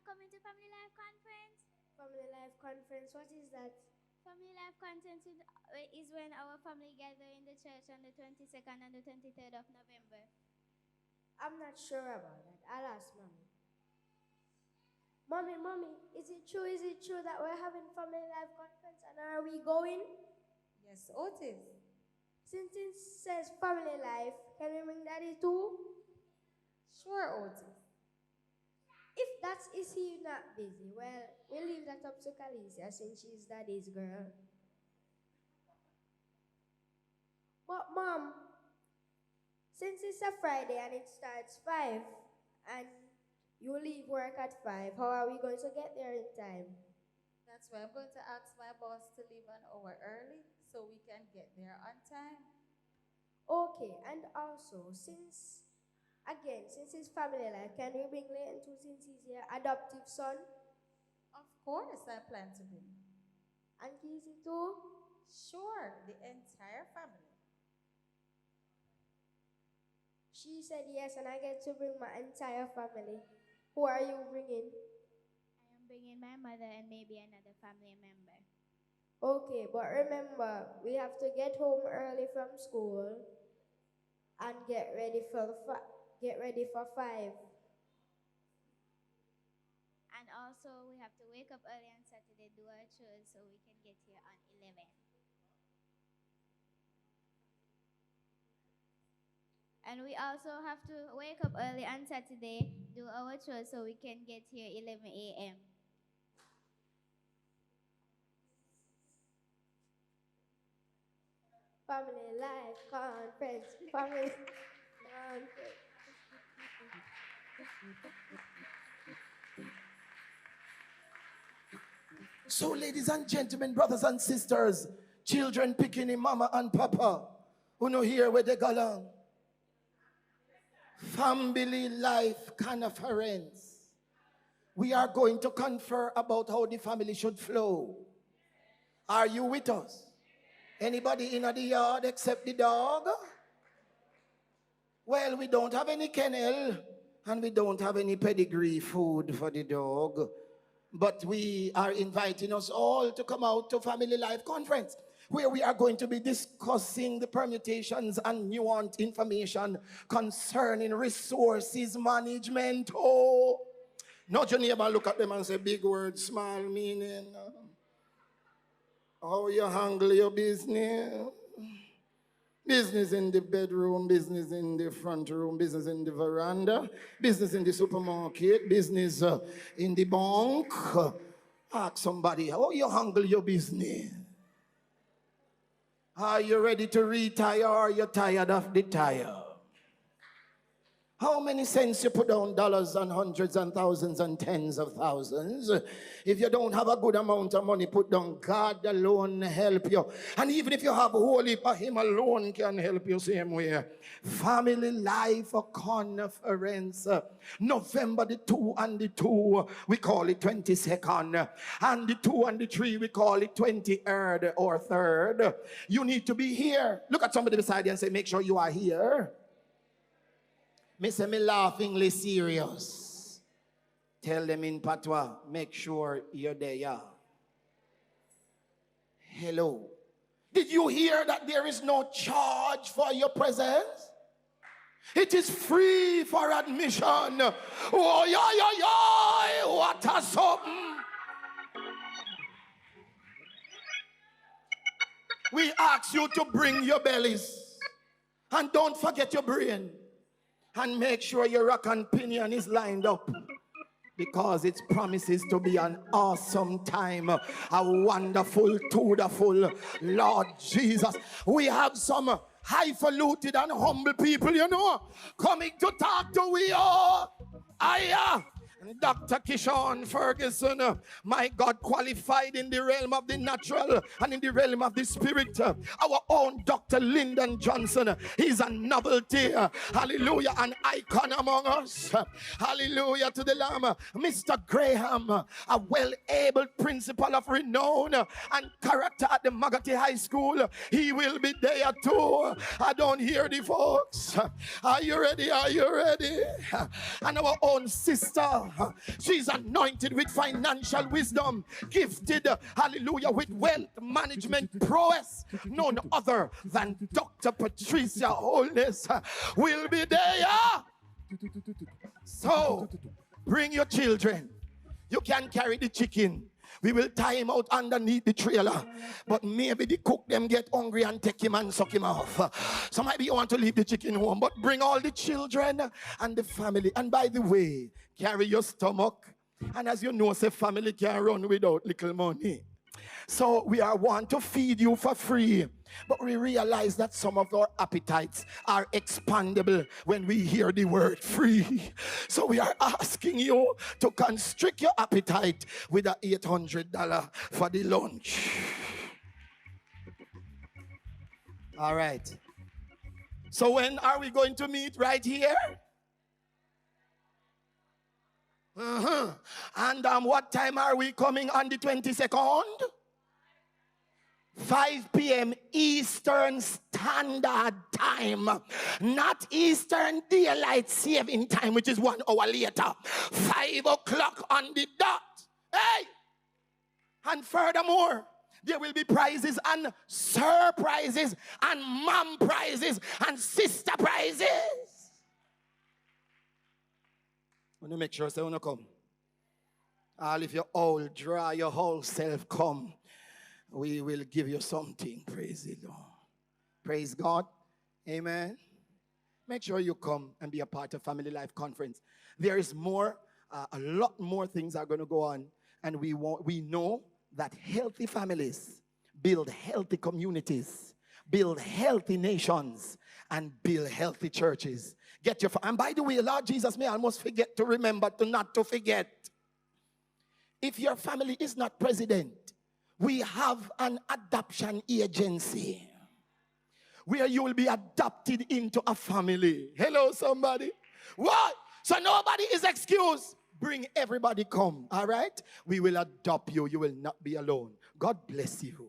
coming to Family Life Conference? Family Life Conference, what is that? Family Life Conference is when our family gather in the church on the 22nd and the 23rd of November. I'm not sure about that. I'll ask Mommy. Mommy, is it true that we're having Family Life Conference and are we going? Yes, Otis. Since it says Family Life, can we bring Daddy too? Sure, Otis. If is he not busy, well, we'll leave that up to Khaleesi since she's Daddy's girl. But Mom, since it's a Friday and it starts 5 and you leave work at 5, how are we going to get there in time? That's why I'm going to ask my boss to leave an hour early so we can get there on time. Okay, and also, since it's family life, can we bring Leighton too since he's your adoptive son? Of course, I plan to bring. And Kizzy too? Sure, the entire family. She said yes, and I get to bring my entire family. Who are you bringing? I am bringing my mother and maybe another family member. Okay, but remember, we have to get home early from school and get ready for 5. And also, we have to wake up early on Saturday, do our chores so we can get here on 11. And we also have to wake up early on Saturday, do our chores so we can get here 11 a.m. Family Life Conference. Family Conference. So, ladies and gentlemen, brothers and sisters, children picking in mama and papa, who know here where they go along. Family Life Conference. We are going to confer about how the family should flow. Are you with us? Anybody in the yard except the dog? Well, we don't have any kennel and we don't have any pedigree food for the dog. But we are inviting us all to come out to Family Life Conference, where we are going to be discussing the permutations and nuanced information concerning resources management. Oh, not your neighbor look at them and say big words, small meaning. How you handle your business? Business in the bedroom, business in the front room, business in the veranda, business in the supermarket, business in the bank. Ask somebody, how you handle your business? Are you ready to retire or are you tired of the tire? How many cents you put down? Dollars and hundreds and thousands and tens of thousands. If you don't have a good amount of money put down, God alone help you. And even if you have holy, him alone can help you same way. Family Life Conference. November the 2 and the 2, we call it 22nd. And the 2 and the 3, we call it 23rd or 3rd. You need to be here. Look at somebody beside you and say, make sure you are here. Me say me laughingly serious. Tell them in patois, make sure you're there. Yeah. Hello. Did you hear that there is no charge for your presence? It is free for admission. Oh, yeah, what a something. We ask you to bring your bellies. And don't forget your brain. And make sure your rock and pinion is lined up, because it promises to be an awesome time, a wonderful, wonderful Lord Jesus. We have some highfalutin and humble people, you know, coming to talk to we all. Dr. Kishon Ferguson, my God, qualified in the realm of the natural and in the realm of the spirit. Our own Dr. Lyndon Johnson, he's a novelty, hallelujah, an icon among us. Hallelujah to the Lamb. Mr. Graham, a well-able principal of renown and character at the Magati High School, he will be there too. I don't hear the folks. Are you ready? Are you ready? And our own sister, She's anointed with financial wisdom, gifted, hallelujah, with wealth management prowess. None other than Dr. Patricia Holness will be there. So, bring your children. You can carry the chicken. We will tie him out underneath the trailer. But maybe the cook them get hungry and take him and suck him off. So maybe you want to leave the chicken home, but bring all the children and the family. And by the way, carry your stomach. And as you know, say family can't run without little money. So we are want to feed you for free. But we realize that some of our appetites are expandable when we hear the word free. So we are asking you to constrict your appetite with a $800 for the lunch. All right. So when are we going to meet? Right here? And what time are we coming on the 22nd? 5 p.m. Eastern Standard Time, not Eastern Daylight Saving Time, which is 1 hour later. 5 o'clock on the dot. Hey! And furthermore, there will be prizes and surprises and mom prizes and sister prizes. I want to make sure so you come. All if you're all dry, your whole self come. We will give you something. Praise the Lord. Praise God. Amen. Make sure you come and be a part of Family Life Conference. There is more, a lot more things are going to go on. And we know that healthy families build healthy communities, build healthy nations, and build healthy churches. Get your, and by the way, Lord Jesus, may I almost forget to remember to not to forget. If your family is not president, we have an adoption agency where you will be adopted into a family. Hello, somebody. What? So nobody is excused. Bring everybody come, all right? We will adopt you. You will not be alone. God bless you.